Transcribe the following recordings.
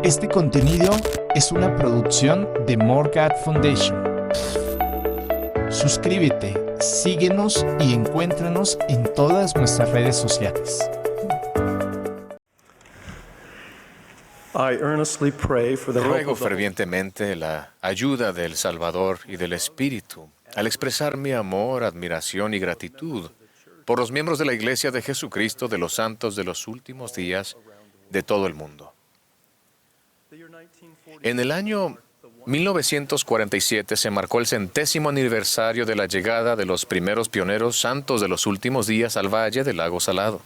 Este contenido es una producción de Morgat Foundation. Suscríbete, síguenos y encuéntranos en todas nuestras redes sociales. Ruego fervientemente la ayuda del Salvador y del Espíritu al expresar mi amor, admiración y gratitud por los miembros de la Iglesia de Jesucristo de los Santos de los Últimos Días de todo el mundo. En el año 1947 se marcó el 100º aniversario de la llegada de los primeros pioneros santos de los últimos días al Valle del Lago Salado.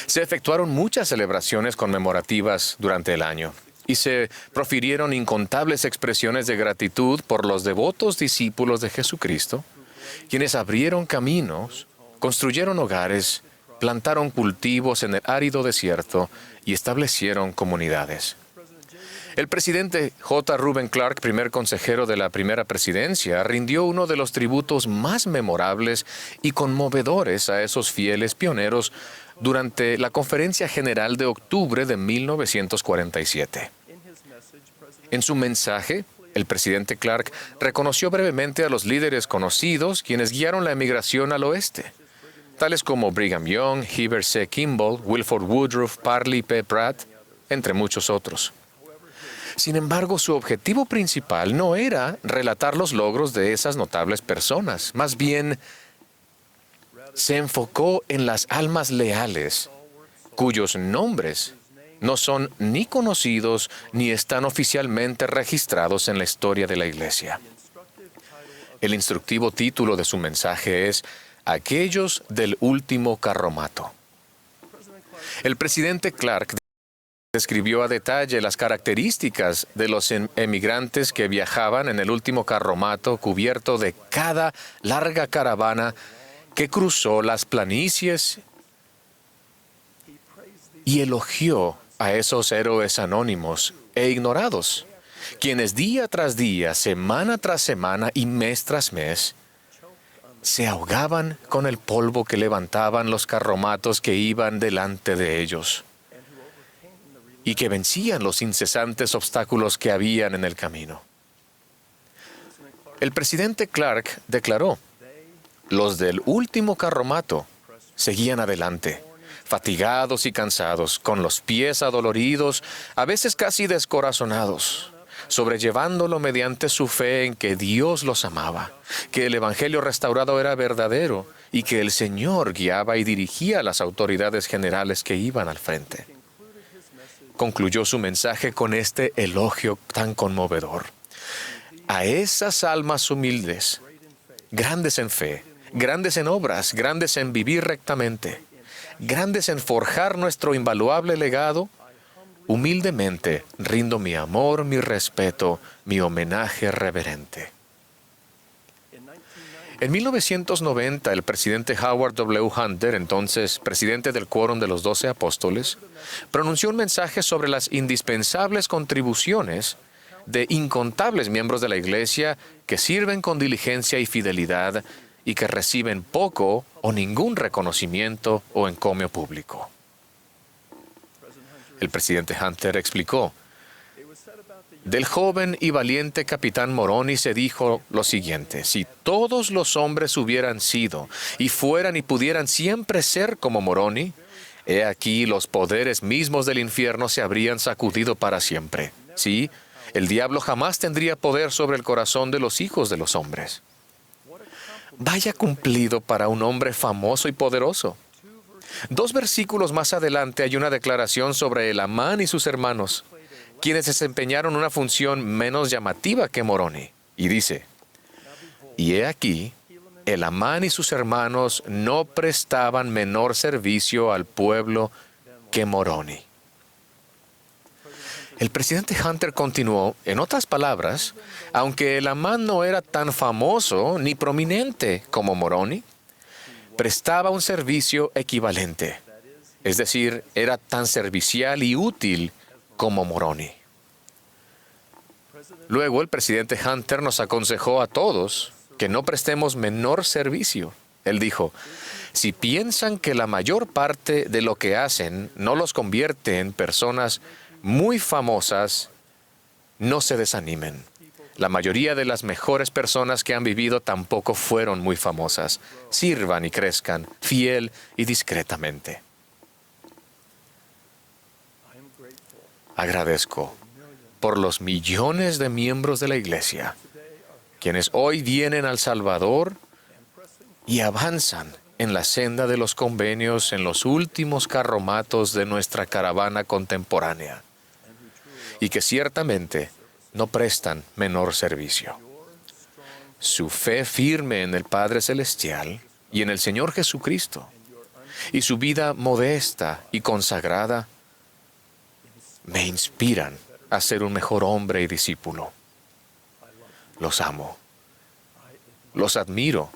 Se efectuaron muchas celebraciones conmemorativas durante el año y se profirieron incontables expresiones de gratitud por los devotos discípulos de Jesucristo, quienes abrieron caminos, construyeron hogares, plantaron cultivos en el árido desierto y establecieron comunidades. El presidente J. Reuben Clark, primer consejero de la primera presidencia, rindió uno de los tributos más memorables y conmovedores a esos fieles pioneros durante la Conferencia General de octubre de 1947. En su mensaje, el presidente Clark reconoció brevemente a los líderes conocidos quienes guiaron la emigración al oeste, tales como Brigham Young, Heber C. Kimball, Wilford Woodruff, Parley P. Pratt, entre muchos otros. Sin embargo, su objetivo principal no era relatar los logros de esas notables personas. Más bien, se enfocó en las almas leales, cuyos nombres no son ni conocidos ni están oficialmente registrados en la historia de la Iglesia. El instructivo título de su mensaje es Aquellos del último carromato. El presidente Clark describió a detalle las características de los emigrantes que viajaban en el último carromato cubierto de cada larga caravana que cruzó las planicies y elogió a esos héroes anónimos e ignorados, quienes día tras día, semana tras semana y mes tras mes, se ahogaban con el polvo que levantaban los carromatos que iban delante de ellos y que vencían los incesantes obstáculos que habían en el camino. El presidente Clark declaró: los del último carromato seguían adelante, fatigados y cansados, con los pies adoloridos, a veces casi descorazonados, sobrellevándolo mediante su fe en que Dios los amaba, que el Evangelio restaurado era verdadero y que el Señor guiaba y dirigía a las autoridades generales que iban al frente. Concluyó su mensaje con este elogio tan conmovedor. A esas almas humildes, grandes en fe, grandes en obras, grandes en vivir rectamente, grandes en forjar nuestro invaluable legado, humildemente rindo mi amor, mi respeto, mi homenaje reverente. En 1990, el presidente Howard W. Hunter, entonces presidente del Quórum de los 12 Apóstoles, pronunció un mensaje sobre las indispensables contribuciones de incontables miembros de la Iglesia que sirven con diligencia y fidelidad y que reciben poco o ningún reconocimiento o encomio público. El presidente Hunter explicó: del joven y valiente capitán Moroni se dijo lo siguiente: si todos los hombres hubieran sido y fueran y pudieran siempre ser como Moroni, he aquí los poderes mismos del infierno se habrían sacudido para siempre. Sí, el diablo jamás tendría poder sobre el corazón de los hijos de los hombres. Vaya cumplido para un hombre famoso y poderoso. 2 versículos más adelante hay una declaración sobre Elamán y sus hermanos, quienes desempeñaron una función menos llamativa que Moroni. Y dice: y he aquí, Elamán y sus hermanos no prestaban menor servicio al pueblo que Moroni. El presidente Hunter continuó: en otras palabras, aunque Elamán no era tan famoso ni prominente como Moroni, prestaba un servicio equivalente. Es decir, era tan servicial y útil como Moroni. Luego, el presidente Hunter nos aconsejó a todos que no prestemos menor servicio. Él dijo: si piensan que la mayor parte de lo que hacen no los convierte en personas muy famosas, no se desanimen. La mayoría de las mejores personas que han vivido tampoco fueron muy famosas. Sirvan y crezcan, fiel y discretamente. Agradezco por los millones de miembros de la Iglesia, quienes hoy vienen al Salvador y avanzan en la senda de los convenios en los últimos carromatos de nuestra caravana contemporánea, y que ciertamente no prestan menor servicio. Su fe firme en el Padre Celestial y en el Señor Jesucristo, y su vida modesta y consagrada, me inspiran a ser un mejor hombre y discípulo. Los amo. Los admiro.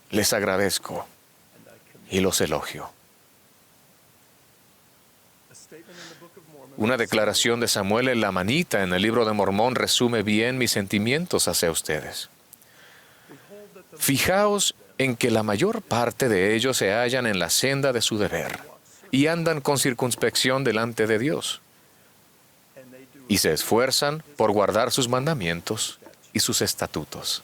Les agradezco y los elogio. Una declaración de Samuel el Lamanita en el libro de Mormón resume bien mis sentimientos hacia ustedes. Fijaos en que la mayor parte de ellos se hallan en la senda de su deber y andan con circunspección delante de Dios, y se esfuerzan por guardar sus mandamientos y sus estatutos.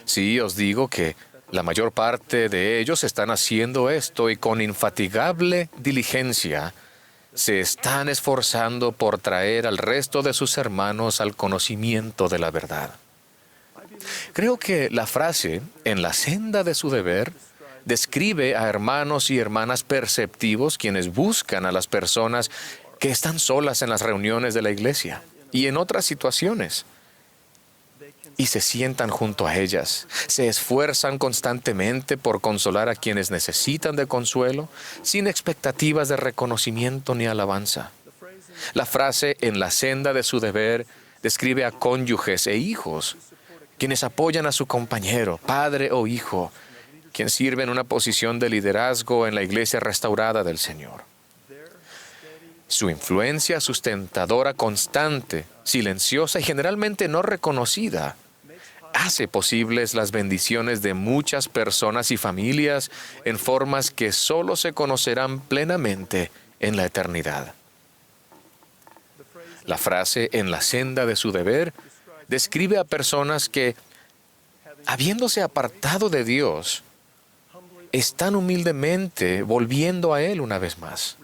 Sí, os digo que la mayor parte de ellos están haciendo esto y con infatigable diligencia se están esforzando por traer al resto de sus hermanos al conocimiento de la verdad. Creo que la frase, en la senda de su deber, describe a hermanos y hermanas perceptivos quienes buscan a las personas que están solas en las reuniones de la iglesia y en otras situaciones, y se sientan junto a ellas, se esfuerzan constantemente por consolar a quienes necesitan de consuelo, sin expectativas de reconocimiento ni alabanza. La frase en la senda de su deber describe a cónyuges e hijos, quienes apoyan a su compañero, padre o hijo, quien sirve en una posición de liderazgo en la iglesia restaurada del Señor. Su influencia sustentadora constante, silenciosa y generalmente no reconocida, hace posibles las bendiciones de muchas personas y familias en formas que solo se conocerán plenamente en la eternidad. La frase en la senda de su deber describe a personas que, habiéndose apartado de Dios, están humildemente volviendo a Él una vez más,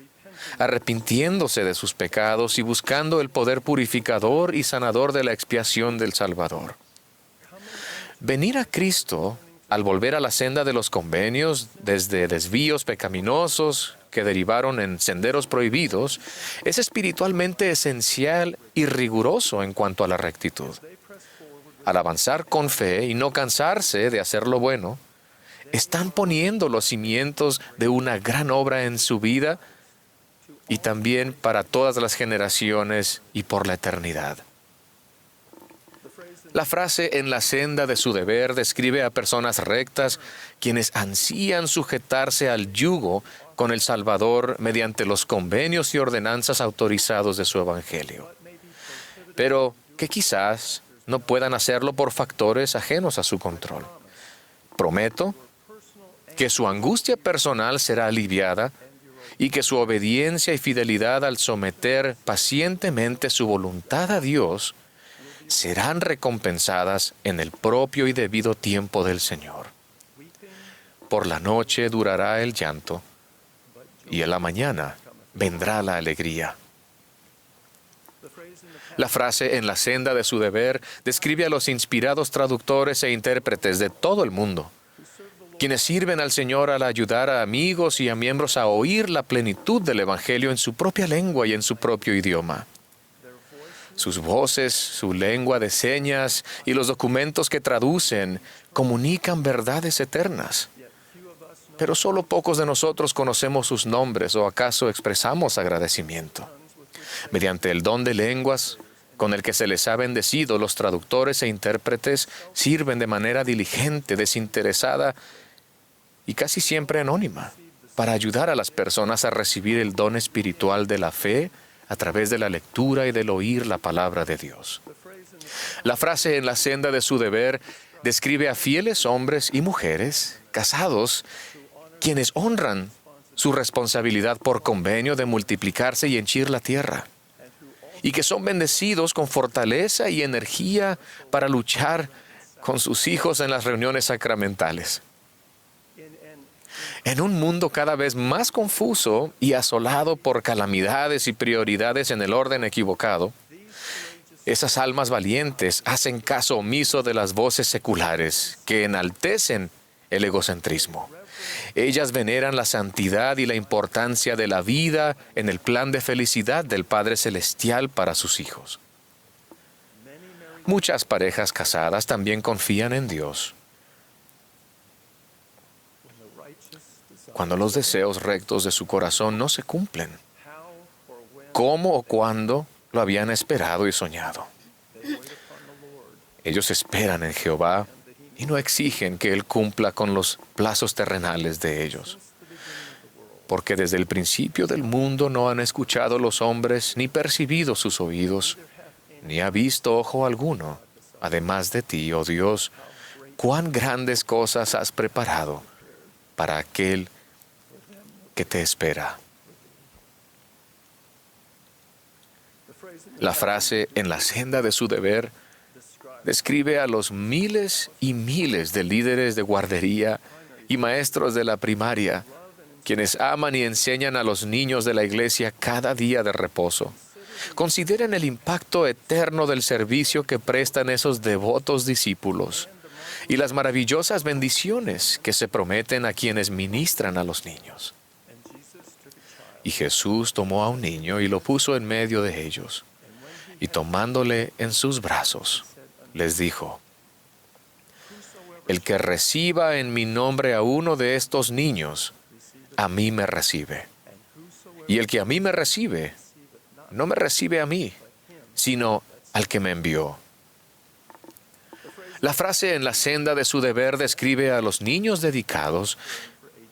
arrepintiéndose de sus pecados y buscando el poder purificador y sanador de la expiación del Salvador. Venir a Cristo, al volver a la senda de los convenios, desde desvíos pecaminosos que derivaron en senderos prohibidos, es espiritualmente esencial y riguroso en cuanto a la rectitud. Al avanzar con fe y no cansarse de hacer lo bueno, están poniendo los cimientos de una gran obra en su vida y también para todas las generaciones y por la eternidad. La frase en la senda de su deber describe a personas rectas quienes ansían sujetarse al yugo con el Salvador mediante los convenios y ordenanzas autorizados de su Evangelio, pero que quizás no puedan hacerlo por factores ajenos a su control. Prometo que su angustia personal será aliviada y que su obediencia y fidelidad al someter pacientemente su voluntad a Dios serán recompensadas en el propio y debido tiempo del Señor. Por la noche durará el llanto y en la mañana vendrá la alegría. La frase en la senda de su deber describe a los inspirados traductores e intérpretes de todo el mundo, quienes sirven al Señor al ayudar a amigos y a miembros a oír la plenitud del Evangelio en su propia lengua y en su propio idioma. Sus voces, su lengua de señas y los documentos que traducen comunican verdades eternas. Pero solo pocos de nosotros conocemos sus nombres o acaso expresamos agradecimiento. Mediante el don de lenguas con el que se les ha bendecido, los traductores e intérpretes sirven de manera diligente, desinteresada y casi siempre anónima, para ayudar a las personas a recibir el don espiritual de la fe a través de la lectura y del oír la palabra de Dios. La frase en la senda de su deber describe a fieles hombres y mujeres casados, quienes honran su responsabilidad por convenio de multiplicarse y henchir la tierra, y que son bendecidos con fortaleza y energía para luchar con sus hijos en las reuniones sacramentales. En un mundo cada vez más confuso y asolado por calamidades y prioridades en el orden equivocado, esas almas valientes hacen caso omiso de las voces seculares que enaltecen el egocentrismo. Ellas veneran la santidad y la importancia de la vida en el plan de felicidad del Padre Celestial para sus hijos. Muchas parejas casadas también confían en Dios. Cuando los deseos rectos de su corazón no se cumplen, ¿cómo o cuándo lo habían esperado y soñado? Ellos esperan en Jehová y no exigen que Él cumpla con los plazos terrenales de ellos. Porque desde el principio del mundo no han escuchado los hombres, ni percibido sus oídos, ni ha visto ojo alguno, además de ti, oh Dios, cuán grandes cosas has preparado para aquel que te espera. La frase "en la senda de su deber" describe a los miles y miles de líderes de guardería y maestros de la primaria, quienes aman y enseñan a los niños de la iglesia cada día de reposo. Consideren el impacto eterno del servicio que prestan esos devotos discípulos y las maravillosas bendiciones que se prometen a quienes ministran a los niños. Y Jesús tomó a un niño y lo puso en medio de ellos, y tomándole en sus brazos, les dijo: "El que reciba en mi nombre a uno de estos niños, a mí me recibe. Y el que a mí me recibe, no me recibe a mí, sino al que me envió". La frase "en la senda de su deber" describe a los niños dedicados,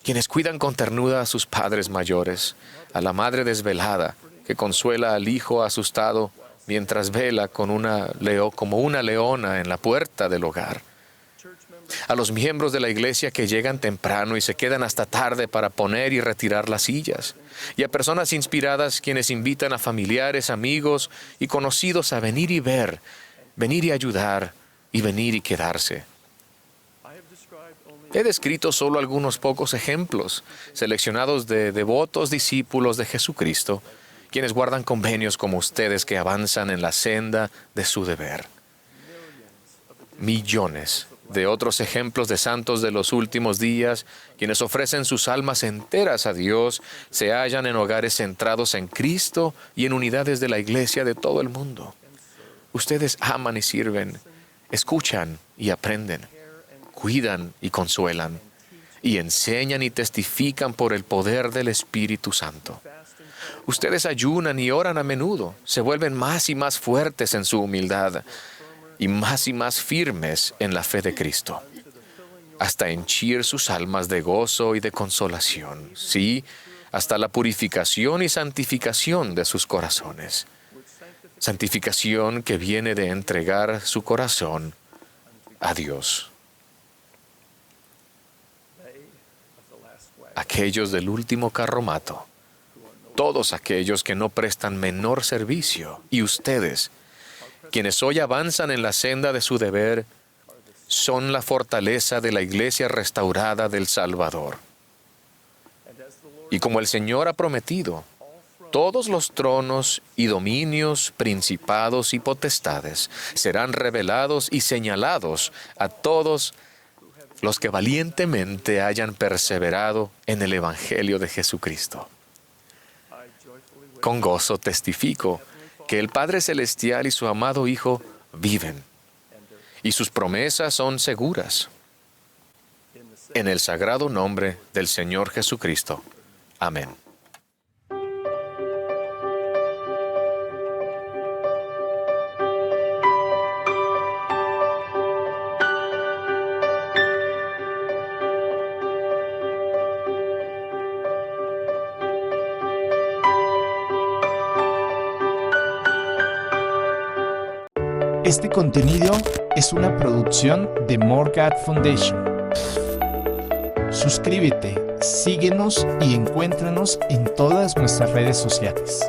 quienes cuidan con ternura a sus padres mayores, a la madre desvelada, que consuela al hijo asustado mientras vela como una leona en la puerta del hogar, a los miembros de la iglesia que llegan temprano y se quedan hasta tarde para poner y retirar las sillas, y a personas inspiradas quienes invitan a familiares, amigos y conocidos a venir y ver, venir y ayudar, y venir y quedarse. He descrito solo algunos pocos ejemplos, seleccionados de devotos discípulos de Jesucristo, quienes guardan convenios como ustedes que avanzan en la senda de su deber. Millones de otros ejemplos de santos de los últimos días, quienes ofrecen sus almas enteras a Dios, se hallan en hogares centrados en Cristo y en unidades de la iglesia de todo el mundo. Ustedes aman y sirven, escuchan y aprenden, cuidan y consuelan, y enseñan y testifican por el poder del Espíritu Santo. Ustedes ayunan y oran a menudo, se vuelven más y más fuertes en su humildad y más firmes en la fe de Cristo, hasta henchir sus almas de gozo y de consolación, sí, hasta la purificación y santificación de sus corazones. Santificación que viene de entregar su corazón a Dios. Aquellos del último carromato, todos aquellos que no prestan menor servicio, y ustedes, quienes hoy avanzan en la senda de su deber, son la fortaleza de la iglesia restaurada del Salvador. Y como el Señor ha prometido, todos los tronos y dominios, principados y potestades serán revelados y señalados a todos los que valientemente hayan perseverado en el Evangelio de Jesucristo. Con gozo testifico que el Padre Celestial y su amado Hijo viven, y sus promesas son seguras. En el sagrado nombre del Señor Jesucristo. Amén. Este contenido es una producción de More God Foundation. Suscríbete, Síguenos y encuéntranos en todas nuestras redes sociales.